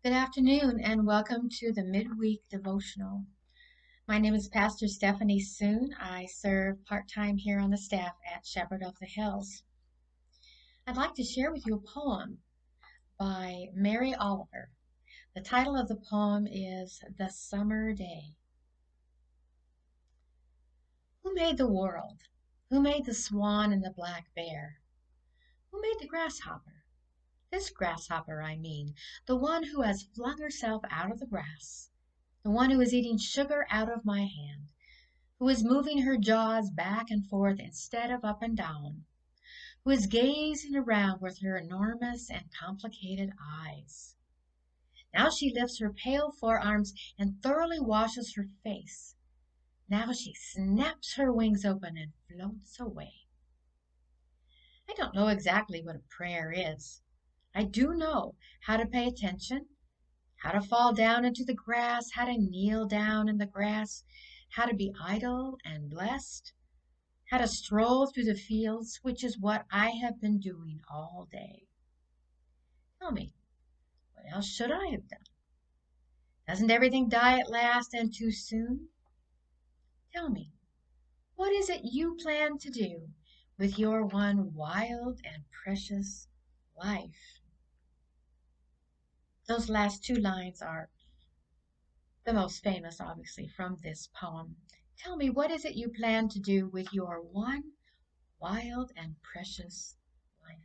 Good afternoon and welcome to the midweek devotional. My name is Pastor Stephanie Soon. I serve part-time here on the staff at Shepherd of the Hills. I'd like to share with you a poem by Mary Oliver. The title of the poem is The Summer Day. Who made the world? Who made the swan and the black bear? Who made the grasshopper? This grasshopper, I mean, the one who has flung herself out of the grass. The one who is eating sugar out of my hand, who is moving her jaws back and forth instead of up and down, who is gazing around with her enormous and complicated eyes. Now she lifts her pale forearms and thoroughly washes her face. Now she snaps her wings open and floats away. I don't know exactly what a prayer is. I do know how to pay attention, how to fall down into the grass, how to kneel down in the grass, how to be idle and blessed, how to stroll through the fields, which is what I have been doing all day. Tell me, what else should I have done? Doesn't everything die at last and too soon? Tell me, what is it you plan to do with your one wild and precious life? Those last two lines are the most famous, obviously, from this poem. Tell me, what is it you plan to do with your one wild and precious life?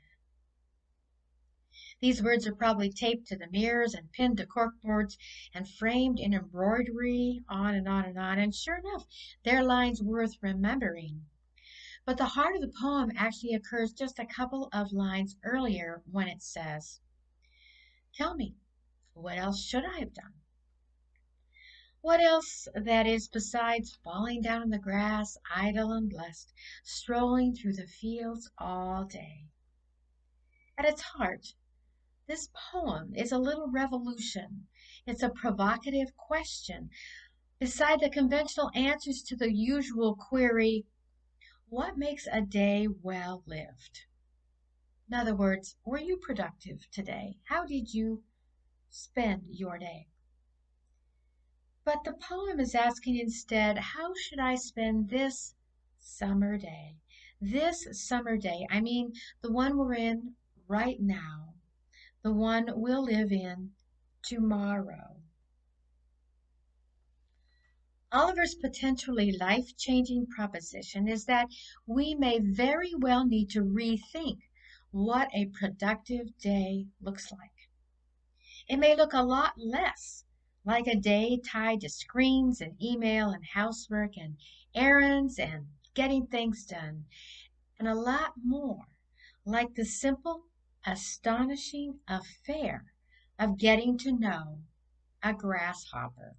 These words are probably taped to the mirrors and pinned to corkboards and framed in embroidery, on and on and on. And sure enough, they're lines worth remembering. But the heart of the poem actually occurs just a couple of lines earlier when it says, "Tell me, what else should I have done? What else, that is, besides falling down in the grass, idle and blessed, strolling through the fields all day?" At its heart, this poem is a little revolution. It's a provocative question. Beside the conventional answers to the usual query, what makes a day well lived? In other words, were you productive today? How did you spend your day? But the poem is asking instead, how should I spend this summer day? This summer day, I mean the one we're in right now, the one we'll live in tomorrow. Oliver's potentially life-changing proposition is that we may very well need to rethink what a productive day looks like. It may look a lot less like a day tied to screens and email and housework and errands and getting things done, and a lot more like the simple, astonishing affair of getting to know a grasshopper.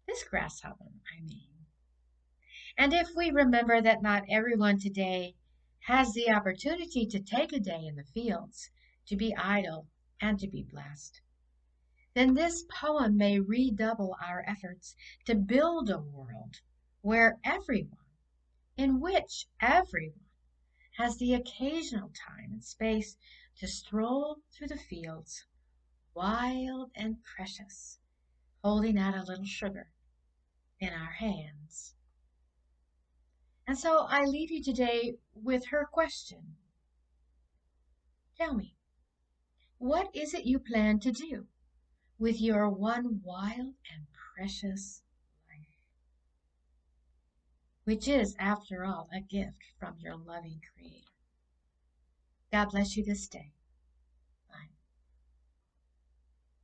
This grasshopper, I mean. And if we remember that not everyone today has the opportunity to take a day in the fields, to be idle and to be blessed, then this poem may redouble our efforts to build a world where everyone, in which everyone, has the occasional time and space to stroll through the fields, wild and precious, holding out a little sugar in our hands. And so I leave you today with her question. Tell me, what is it you plan to do with your one wild and precious life, which is, after all, a gift from your loving Creator? God bless you this day.